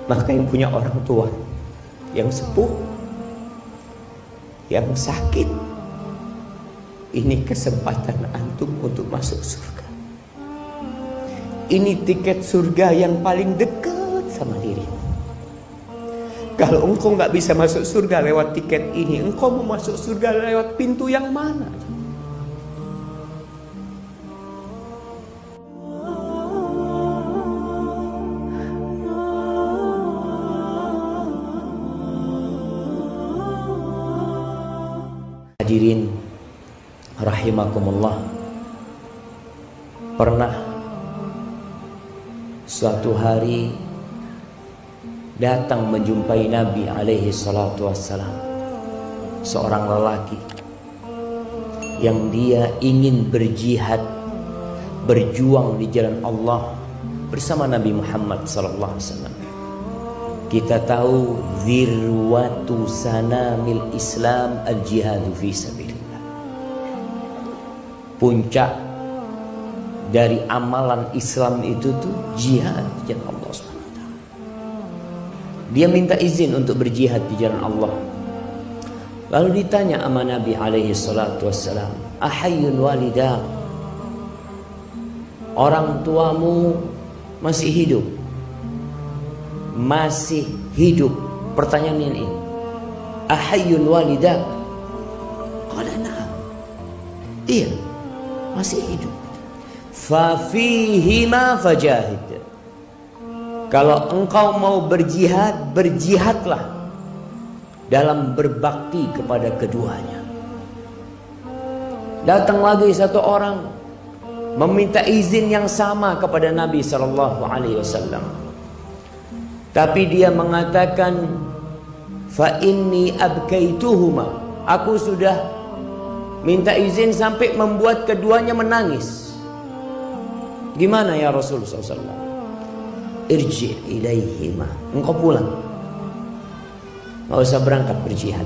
Maka yang punya orang tua yang sepuh, yang sakit, ini kesempatan antum untuk masuk surga. Ini tiket surga yang paling dekat sama diri. Kalau engkau nggak bisa masuk surga lewat tiket ini, engkau mau masuk surga lewat pintu yang mana? Hadirin rahimakumullah, pernah suatu hari datang menjumpai Nabi alaihi salatu wassalam seorang lelaki yang dia ingin berjihad, berjuang di jalan Allah bersama Nabi Muhammad sallallahu alaihi wasallam. Kita tahu zirwatu sanamil Islam al-jihadu fi sabilillah. Puncak dari amalan Islam itu tuh jihad di jalan Allah SWT. Dia minta izin untuk berjihad di jalan Allah. Lalu ditanya sama Nabi alaihi salatu wassalam, ahayyun walidah, orang tuamu masih hidup? Masih hidup. Pertanyaan ini, ahayyun walidak? Qala na'am. Iya, masih hidup. Fa fihima fajahid. Kalau engkau mau berjihad, berjihadlah dalam berbakti kepada keduanya. Datang lagi satu orang meminta izin yang sama kepada Nabi sallallahu alaihi wasallam. Tapi dia mengatakan, fa inni abkaituhuma, aku sudah minta izin sampai membuat keduanya menangis. Gimana ya Rasulullah SAW? Irji ilaihima, engkau pulang, nggak usah berangkat berjihad.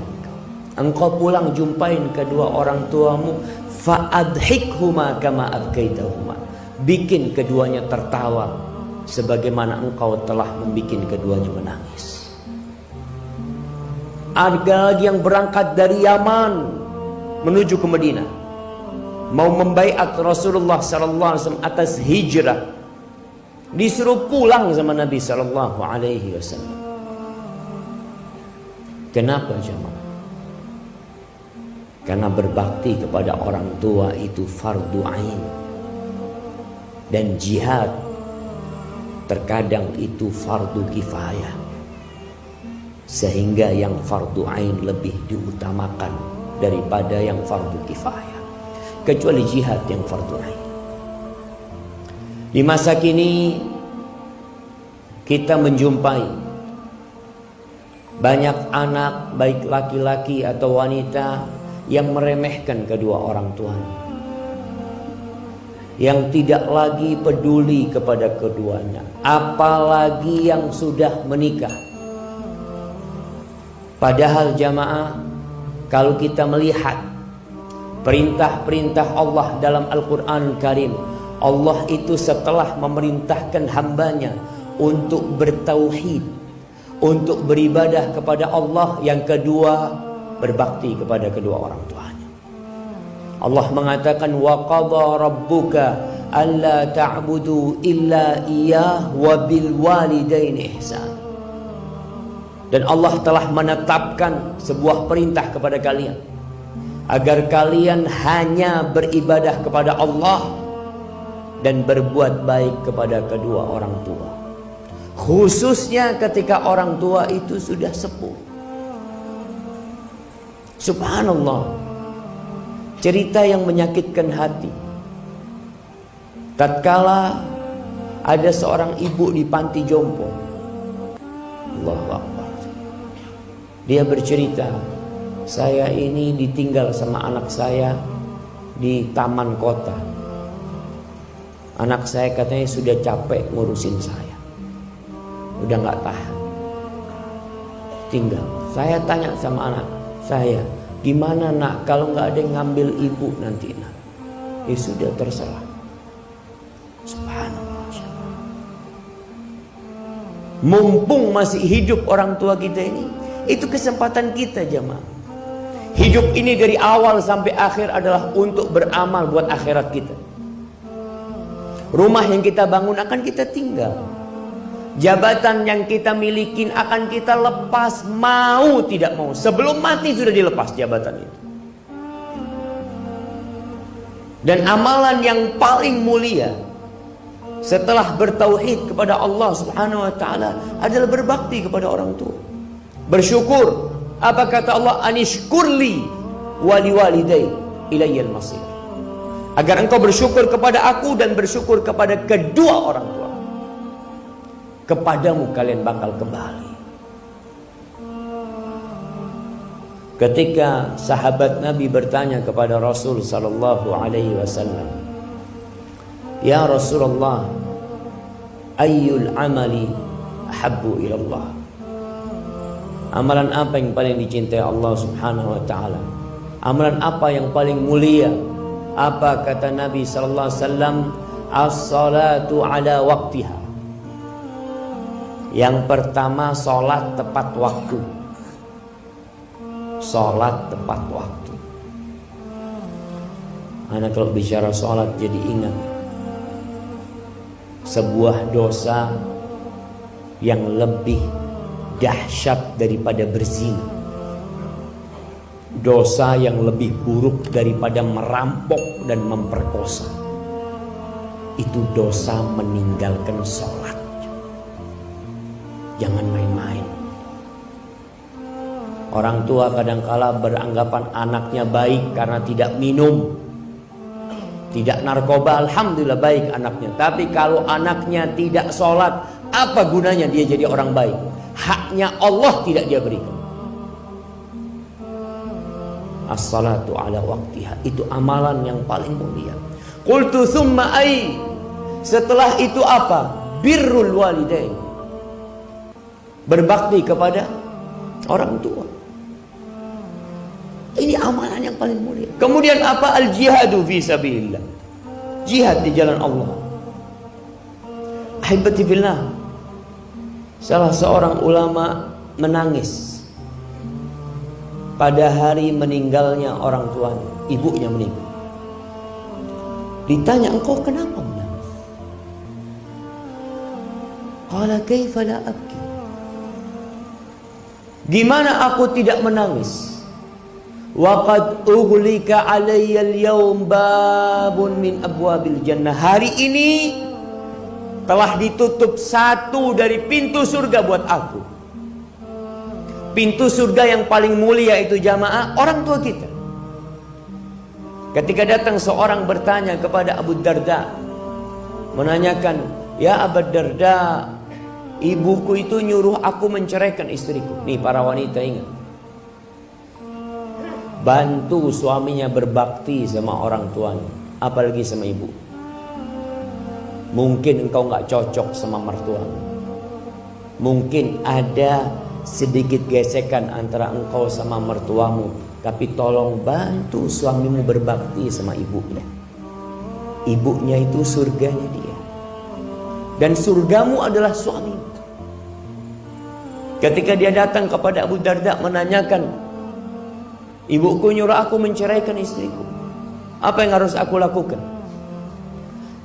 Engkau pulang jumpain kedua orang tuamu, fa adhikhuma kama abkaitahuma, bikin keduanya tertawa sebagaimana engkau telah membuat keduanya menangis. Ada lagi yang berangkat dari Yaman menuju ke Madinah, mau membaiat Rasulullah sallallahu alaihi wasallam atas hijrah. Disuruh pulang sama Nabi sallallahu alaihi wasallam. Kenapa jemaah? Karena berbakti kepada orang tua itu fardu ain. Dan jihad terkadang itu fardu kifayah, sehingga yang fardu ain lebih diutamakan daripada yang fardu kifayah, kecuali jihad yang fardu ain. Di masa kini kita menjumpai banyak anak, baik laki-laki atau wanita, yang meremehkan kedua orang tuanya, yang tidak lagi peduli kepada keduanya, apalagi yang sudah menikah. Padahal jamaah, kalau kita melihat perintah-perintah Allah dalam Al-Quran Karim, Allah itu setelah memerintahkan hambanya untuk bertauhid, untuk beribadah kepada Allah, yang kedua berbakti kepada kedua orang tuanya. Allah mengatakan, wa qadha rabbuka alla ta'budu illa iyyah wa bil walidaini ihsan. Dan Allah telah menetapkan sebuah perintah kepada kalian agar kalian hanya beribadah kepada Allah dan berbuat baik kepada kedua orang tua, khususnya ketika orang tua itu sudah sepuh. Subhanallah, cerita yang menyakitkan hati. Tatkala ada seorang ibu di panti jompo, Allahu Akbar, dia bercerita, saya ini ditinggal sama anak saya di taman kota. Anak saya katanya sudah capek ngurusin saya, udah gak tahan, tinggal. Saya tanya sama anak saya, gimana nak kalau gak ada yang ngambil ibu nanti nak? Ya sudah, terserah. Subhanallah. Mumpung masih hidup orang tua kita ini, itu kesempatan kita jemaah. Hidup ini dari awal sampai akhir adalah untuk beramal buat akhirat kita. Rumah yang kita bangun akan kita tinggal. Jabatan yang kita miliki akan kita lepas, mau tidak mau. Sebelum mati sudah dilepas jabatan itu. Dan amalan yang paling mulia setelah bertauhid kepada Allah Subhanahu wa taala adalah berbakti kepada orang tua. Bersyukur. Apa kata Allah? Anishkurli wali walidai ilayyal masir. Agar engkau bersyukur kepada aku dan bersyukur kepada kedua orang tua. Kepadamu kalian bakal kembali. Ketika sahabat Nabi bertanya kepada Rasul sallallahu alaihi wasallam, "Ya Rasulullah, ayyul amali ahabbu ilallah?" Amalan apa yang paling dicintai Allah Subhanahu wa taala? Amalan apa yang paling mulia? Apa kata Nabi sallallahu alaihi wasallam? As-salatu ala waqtiha. Yang pertama, salat tepat waktu. Salat tepat waktu. Anak kalau bicara salat jadi ingat sebuah dosa yang lebih dahsyat daripada berzina. Dosa yang lebih buruk daripada merampok dan memperkosa. Itu dosa meninggalkan sholat. Jangan main-main. Orang tua kadangkala beranggapan anaknya baik karena tidak minum, tidak narkoba. Alhamdulillah baik anaknya. Tapi kalau anaknya tidak sholat, apa gunanya dia jadi orang baik? Haknya Allah tidak dia berikan. As-salatu ala waqtiha. Itu amalan yang paling mulia. Qultu thumma ay. Setelah itu apa? Birrul walidain. Berbakti kepada orang tua. Ini amalan yang paling mulia. Kemudian apa? Al-jihadu fi sabilillah. Jihad di jalan Allah. Ahibati fillah. Salah seorang ulama menangis pada hari meninggalnya orang tuanya, ibunya meninggal. Ditanya, engkau kenapa menangis? Qala kaifa la abki? Gimana aku tidak menangis? Wa qad ughlika alayya al-yawm babun min abwabil jannah. Hari ini telah ditutup satu dari pintu surga buat aku. Pintu surga yang paling mulia itu jamaah orang tua kita. Ketika datang seorang bertanya kepada Abu Darda, menanyakan, "Ya Abu Darda, ibuku itu nyuruh aku menceraikan istriku." Nih para wanita ingat, bantu suaminya berbakti sama orang tuanya, apalagi sama ibu. Mungkin engkau nggak cocok sama mertuamu. Mungkin ada sedikit gesekan antara engkau sama mertuamu, tapi tolong bantu suamimu berbakti sama ibunya. Ibunya itu surganya dia, dan surgamu adalah suamimu. Ketika dia datang kepada Abu Darda menanyakan, ibuku nyuruh aku menceraikan istriku, apa yang harus aku lakukan?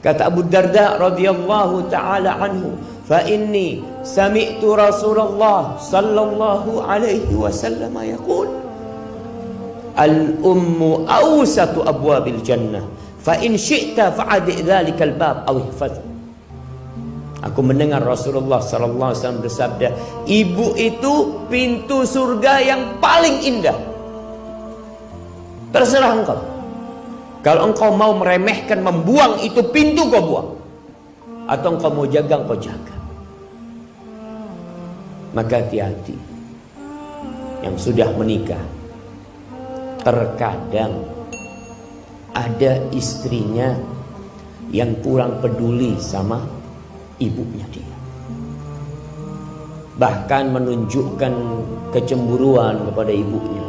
Kata Abu Darda radhiyallahu taala anhu, "Fa inni sami'tu Rasulullah sallallahu alaihi wasallam yaqul, al-ummu awsatu abwabil jannah, fa in syi'ta fa'adi dzalikal bab aw ihfaz." Aku mendengar Rasulullah sallallahu alaihi wasallam bersabda, ibu itu pintu surga yang paling indah. Terserah engkau. Kalau engkau mau meremehkan, membuang itu pintu, kau buang. Atau engkau mau jaga, engkau jaga. Maka hati-hati. Yang sudah menikah, terkadang ada istrinya yang kurang peduli sama ibunya dia. Bahkan menunjukkan kecemburuan kepada ibunya.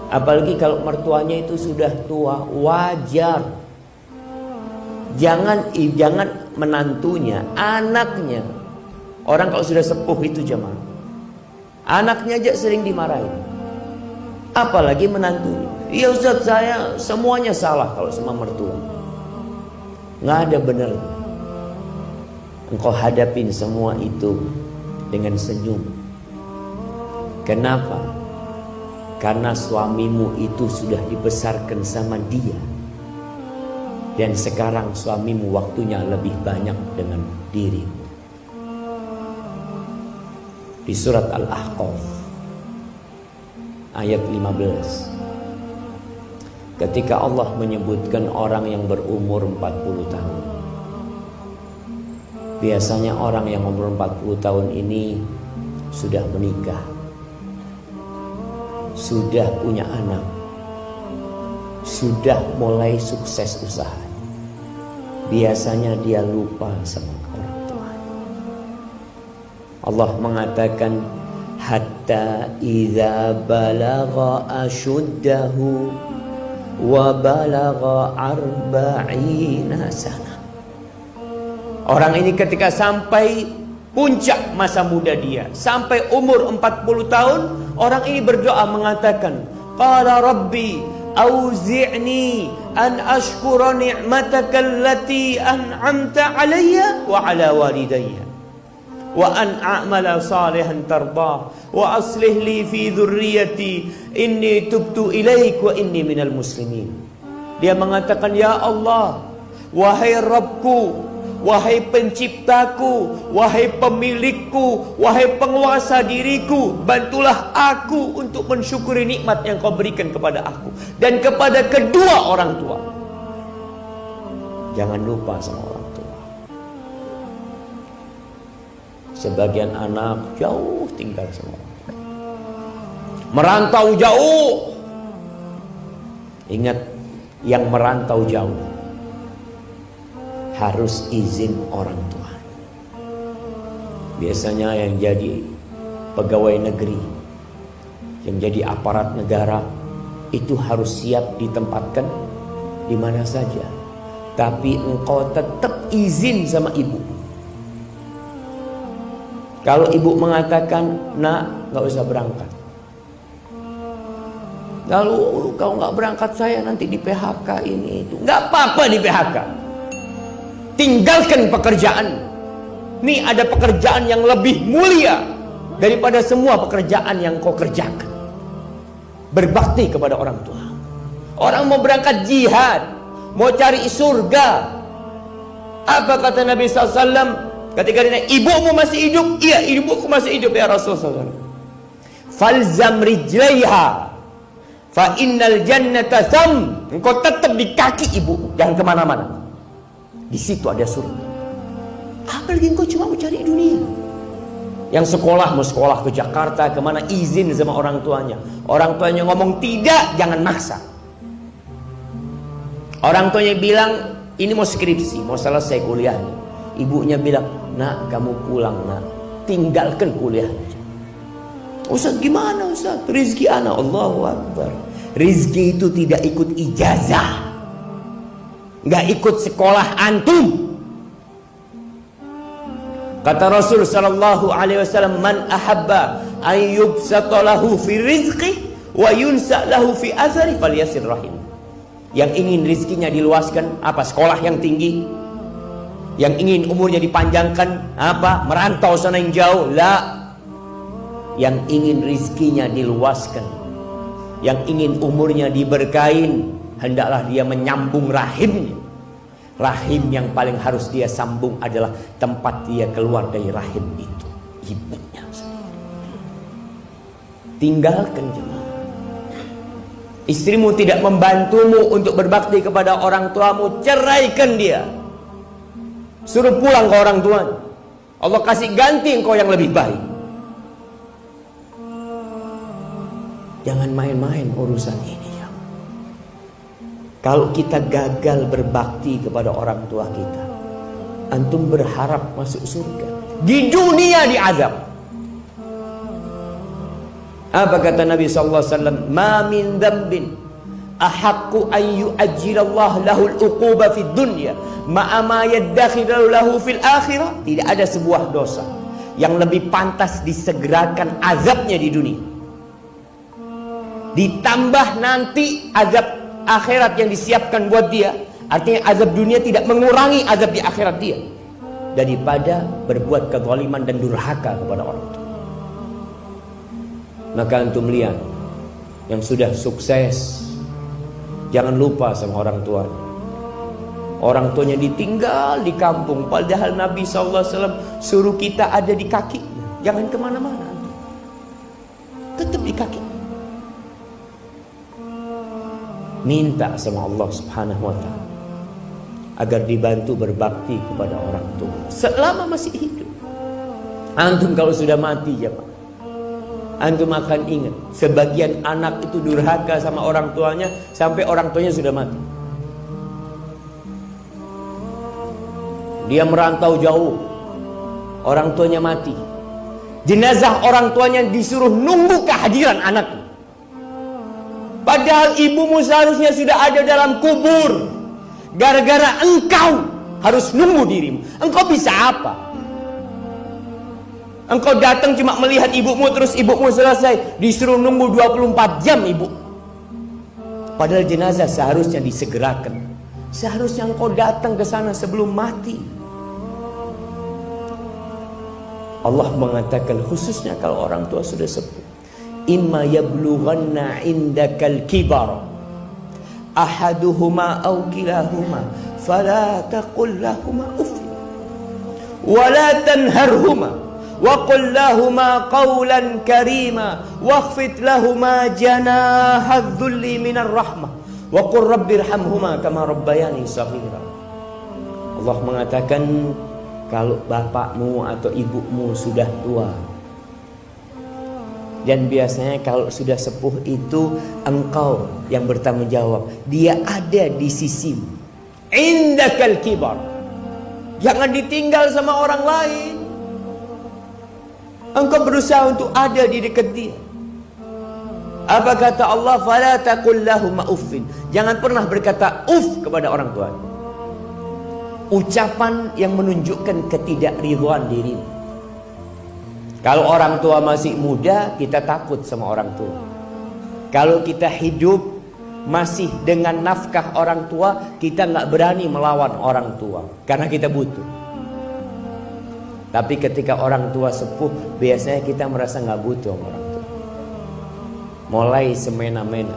Apalagi kalau mertuanya itu sudah tua, wajar. Jangan menantunya, anaknya, Orang kalau sudah sepuh itu jemaah, anaknya aja sering dimarahin, apalagi menantunya. Iya Ustaz, saya semuanya salah kalau sama mertua. Nggak ada benar. Engkau hadapin semua itu dengan senyum. Kenapa? Karena suamimu itu sudah dibesarkan sama dia, dan sekarang suamimu waktunya lebih banyak dengan dirimu. Di surat Al-Ahqaf ayat 15, ketika Allah menyebutkan orang yang berumur 40 tahun. Biasanya orang yang umur 40 tahun ini sudah menikah, sudah punya anak, sudah mulai sukses usaha. Biasanya dia lupa sama orang tua. Allah mengatakan, hatta idza balagha ashuddahu wa balagha 40 sana. Orang ini ketika sampai puncak masa muda dia, sampai umur 40 tahun, orang ini berdoa mengatakan, qala rabbi auzi'ni an ashkura ni'mataka allati an'amta alayya wa ala walidayya wa an a'mala salihan tardah wa aslih li fi dhurriyyati inni tubtu ilaik wa inni minal muslimin. Dia mengatakan, ya Allah, wahai Rabbku, wahai penciptaku, wahai pemilikku, wahai penguasa diriku, bantulah aku untuk mensyukuri nikmat yang kau berikan kepada aku dan kepada kedua orang tua. Jangan lupa sama orang tua. Sebagian anak jauh tinggal sama orang tua, merantau jauh. Ingat, yang merantau jauh harus izin orang tua. Biasanya yang jadi pegawai negeri, yang jadi aparat negara, itu harus siap ditempatkan di mana saja. Tapi engkau tetap izin sama ibu. Kalau ibu mengatakan, nak, gak usah berangkat. Lalu kau gak berangkat, saya nanti di PHK ini itu. Gak apa-apa di PHK. Tinggalkan pekerjaan. Ini ada pekerjaan yang lebih mulia daripada semua pekerjaan yang kau kerjakan. Berbakti kepada orang tua. Orang mau berangkat jihad, mau cari surga. Apa kata Nabi SAW ketika ditanya, ibumu masih hidup? Iya, ibuku masih hidup ya Rasulullah SAW. Falzam rijlaiha fa innal jannata tham. Engkau tetap di kaki ibu, jangan kemana-mana. Di situ ada surga. Apalagi engkau cuma mau cari dunia. Yang sekolah, mau sekolah ke Jakarta, kemana, izin sama orang tuanya. Orang tuanya ngomong tidak, jangan maksa. Orang tuanya bilang, ini mau skripsi, mau selesai kuliahnya. Ibunya bilang, nak, kamu pulang, nak, tinggalkan kuliahnya. Ustaz, gimana Ustaz? Rizki anak, Allahu Akbar. Rizki itu tidak ikut ijazah, nggak ikut sekolah antum. Kata Rasul sallallahu alaihi wasallam, man ahabba an yubsata lahu fi rizqi wa yunsa lahu fi athari falyasir rahim. Yang ingin rizkinya diluaskan, apa? Sekolah yang tinggi. Yang ingin umurnya dipanjangkan, apa? Merantau sana yang jauh. La. Yang ingin rizkinya diluaskan, yang ingin umurnya diberkahin, hendaklah dia menyambung rahimnya. Rahim yang paling harus dia sambung adalah tempat dia keluar dari rahim itu, ibunya sendiri. Tinggalkan jemaah. Istrimu tidak membantumu untuk berbakti kepada orang tuamu, ceraikan dia. Suruh pulang ke orang tuanya. Allah kasih ganti engkau yang lebih baik. Jangan main-main urusan ini. Kalau kita gagal berbakti kepada orang tua kita, antum berharap masuk surga, di dunia diazab. Apa kata Nabi SAW? Ma min dzambin ahaqqu an yu'ajjilallah lahul uquba fid dunya ma'a ma yaddakhiru lahu fil akhirah. Tidak ada sebuah dosa yang lebih pantas disegerakan azabnya di dunia. Ditambah nanti azab akhirat yang disiapkan buat dia. Artinya azab dunia tidak mengurangi azab di akhirat dia, daripada berbuat kezaliman dan durhaka kepada orang tua. Maka antum lihat yang sudah sukses, jangan lupa sama orang tuanya. Orang tuanya ditinggal di kampung, padahal Nabi SAW suruh kita ada di kaki. Jangan kemana-mana, tetap di kaki. Minta sama Allah Subhanahu wa ta'ala agar dibantu berbakti kepada orang tua selama masih hidup. Antum kalau sudah mati, jemaah, antum akan ingat sebagian anak itu durhaka sama orang tuanya sampai orang tuanya sudah mati. Dia merantau jauh, orang tuanya mati. Jenazah orang tuanya disuruh nunggu kehadiran anaknya. Padahal ibumu seharusnya sudah ada dalam kubur. Gara-gara engkau harus nunggu dirimu. Engkau bisa apa? Engkau datang cuma melihat ibumu, terus ibumu selesai, disuruh nunggu 24 jam ibu. Padahal jenazah seharusnya disegerakan. Seharusnya engkau datang ke sana sebelum mati. Allah mengatakan khususnya kalau orang tua sudah sepuh, imma yablughanna indakal kibar ahaduhuma aw kilahuma fala taqul lahumā uff wa la tanharhuma wa qul lahumā qawlan karīmā wakhfid lahumā janāha dhulli minar rahmah wa qur rabbirhamhumā kamā rabbayani shaghīrā. Allah mengatakan kalau bapakmu atau ibumu sudah tua, dan biasanya kalau sudah sepuh itu engkau yang bertanggung jawab, dia ada di sisimu. Indakal kibar, jangan ditinggal sama orang lain. Engkau berusaha untuk ada di dekat dia. Apa kata Allah? Fala taqul lahumā uffin, jangan pernah berkata uff kepada orang tua. Ucapan yang menunjukkan ketidakridhaan dirimu. Kalau orang tua masih muda, kita takut sama orang tua. Kalau kita hidup masih dengan nafkah orang tua, kita nggak berani melawan orang tua karena kita butuh. Tapi ketika orang tua sepuh, biasanya kita merasa nggak butuh sama orang tua. Mulai semena-mena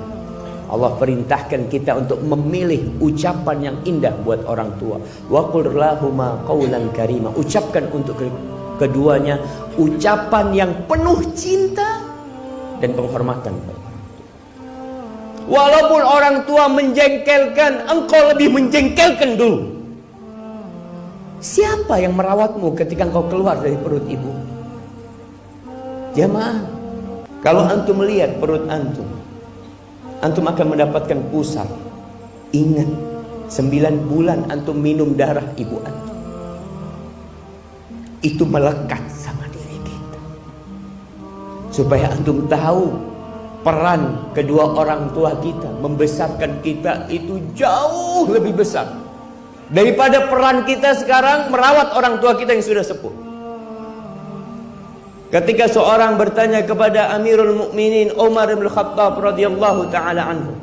Allah perintahkan kita untuk memilih ucapan yang indah buat orang tua. Wa qul lahumā qawlan karīmā, ucapkan untuk keduanya ucapan yang penuh cinta dan penghormatan kepada orang tua. Walaupun orang tua menjengkelkan, engkau lebih menjengkelkan dulu. Siapa yang merawatmu ketika engkau keluar dari perut ibu? Jamaah, kalau antum melihat perut antum, antum akan mendapatkan pusar. Ingat, 9 bulan antum minum darah ibu antum. Itu melekat sama diri kita. Supaya antum tahu peran kedua orang tua kita membesarkan kita itu jauh lebih besar daripada peran kita sekarang merawat orang tua kita yang sudah sepuh. Ketika seorang bertanya kepada Amirul Mukminin Umar bin Khattab radhiyallahu taala anhu,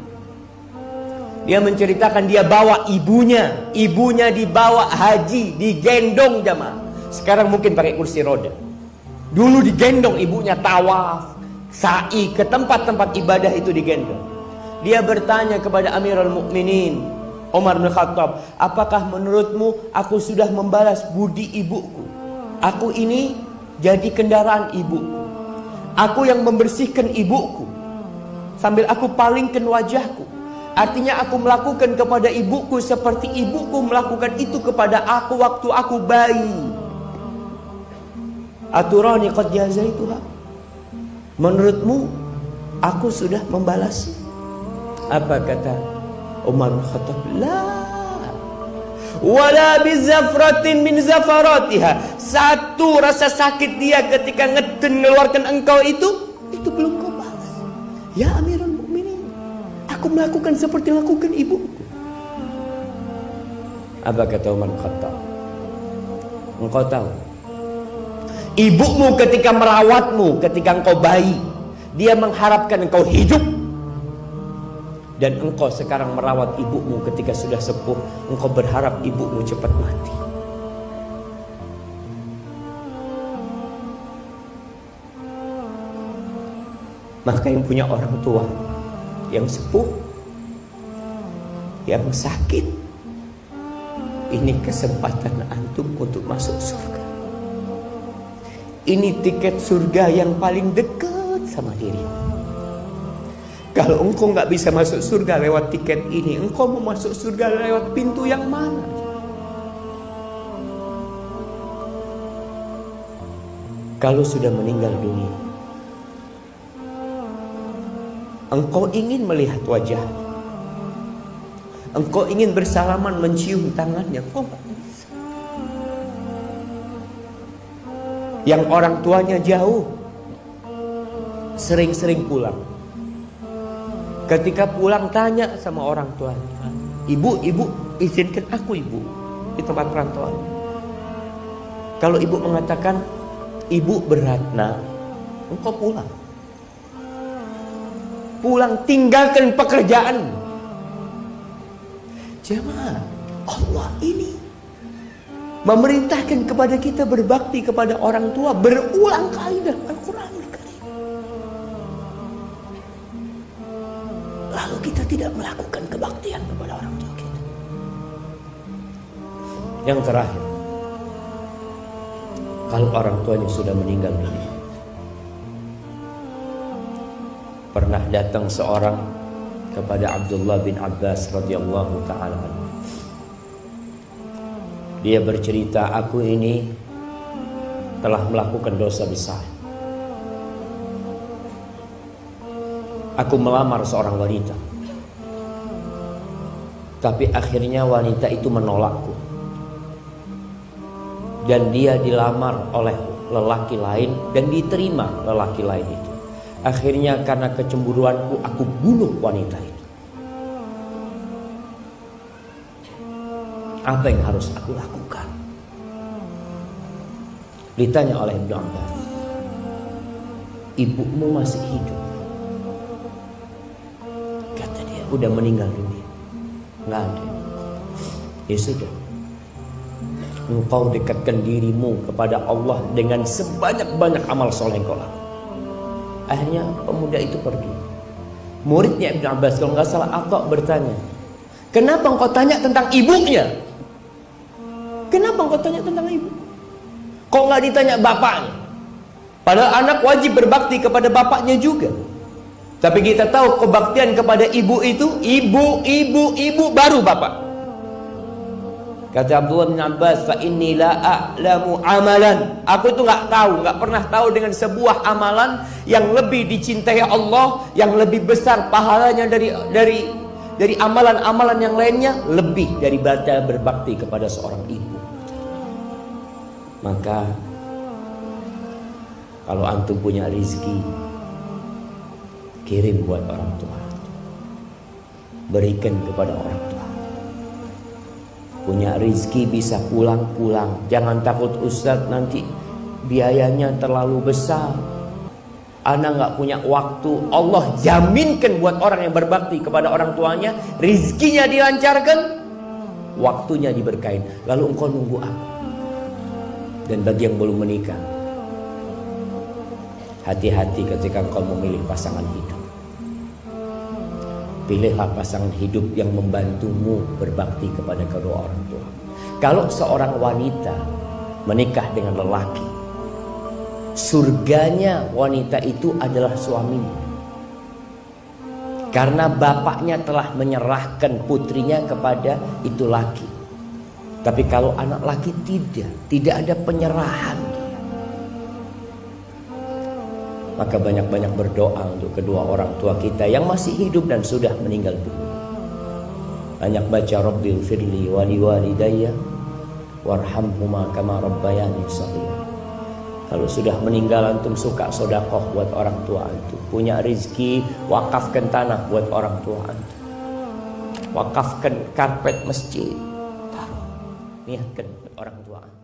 dia menceritakan dia bawa ibunya dibawa haji, digendong jamaah. Sekarang mungkin pakai kursi roda. Dulu digendong ibunya, tawaf, sa'i ke tempat-tempat ibadah itu digendong. Dia bertanya kepada Amirul Mukminin Umar bin Khattab, apakah menurutmu aku sudah membalas budi ibuku? Aku ini jadi kendaraan ibuku. Aku yang membersihkan ibuku sambil aku palingkan wajahku. Artinya aku melakukan kepada ibuku seperti ibuku melakukan itu kepada aku waktu aku bayi. Aturani qad jazaituha, menurutmu aku sudah membalas? Apa kata Umar bin Khattab? La wala bizafratin min zafaratiha. Satu rasa sakit dia ketika mengeluarkan engkau itu belum kau balas. Ya Amirul Mukminin, aku melakukan seperti lakukan ibuku. Apa kata Umar bin Khattab? Engkau tahu Ibumu ketika merawatmu, ketika engkau bayi, dia mengharapkan engkau hidup. Dan engkau sekarang merawat ibumu ketika sudah sepuh, engkau berharap ibumu cepat mati. Maka yang punya orang tua yang sepuh, yang sakit, ini kesempatan antum untuk masuk surga. Ini tiket surga yang paling dekat sama dirimu. Kalau engkau nggak bisa masuk surga lewat tiket ini, engkau mau masuk surga lewat pintu yang mana? Kalau sudah meninggal dunia, engkau ingin melihat wajahnya, engkau ingin bersalaman, mencium tangannya, kau nggak bisa. Yang orang tuanya jauh, sering-sering pulang. Ketika pulang tanya sama orang tuanya, ibu, izinkan aku ibu di tempat perantauan. Kalau ibu mengatakan, ibu berat nak, engkau pulang. Pulang, tinggalkan pekerjaan. Jemaah, Allah ini memerintahkan kepada kita berbakti kepada orang tua berulang kali dalam Al-Quran. Lalu kita tidak melakukan kebaktian kepada orang tua kita. Yang terakhir, kalau orang tuanya sudah meninggal dunia, pernah datang seorang kepada Abdullah bin Abbas radhiyallahu ta'ala anhu. Dia bercerita, aku ini telah melakukan dosa besar. Aku melamar seorang wanita, tapi akhirnya wanita itu menolakku. Dan dia dilamar oleh lelaki lain dan diterima lelaki lain itu. Akhirnya karena kecemburuanku, aku bunuh wanita itu. Apa yang harus aku lakukan? Ditanya oleh Ibnu Abbas, ibumu masih hidup? Kata dia, udah meninggal dunia, nggak ada. Ya sudah, engkau dekatkan dirimu kepada Allah dengan sebanyak-banyak amal soleh kau lakukan. Akhirnya pemuda itu pergi. Muridnya Ibnu Abbas, kalau nggak salah, Atha bertanya, kenapa engkau tanya tentang ibunya? Kenapa engkau tanya tentang ibu? Kok nggak ditanya bapaknya? Padahal anak wajib berbakti kepada bapaknya juga. Tapi kita tahu kebaktian kepada ibu itu ibu baru bapak. Kata Abdullah bin Abbas, fa inni la a'lamu amalan. Aku itu nggak pernah tahu dengan sebuah amalan yang lebih dicintai Allah, yang lebih besar pahalanya dari amalan-amalan yang lainnya, lebih daripada berbakti kepada seorang ibu. Maka kalau antum punya rezeki, kirim buat orang tua, berikan kepada orang tua. Punya rezeki bisa pulang. Jangan takut Ustadz nanti biayanya terlalu besar, ana nggak punya waktu. Allah jaminkan buat orang yang berbakti kepada orang tuanya, rezekinya dilancarkan, waktunya diberkahin. Lalu engkau nunggu apa? Dan bagi yang belum menikah, hati-hati ketika engkau memilih pasangan hidup. Pilihlah pasangan hidup yang membantumu berbakti kepada kedua orang tua. Kalau seorang wanita menikah dengan lelaki, surganya wanita itu adalah suaminya. Karena bapaknya telah menyerahkan putrinya kepada itu laki. Tapi kalau anak laki tidak ada penyerahan dia. Maka banyak-banyak berdoa untuk kedua orang tua kita yang masih hidup dan sudah meninggal dunia. Banyak baca Rabbil firli wali walidayya warhamhuma kama rabbayani shaghira. Kalau sudah meninggal antum suka sedekah buat orang tua antum. Punya rezeki, wakafkan tanah buat orang tua antum. Wakafkan karpet masjid. Taruh, niatkan buat orang tua antum.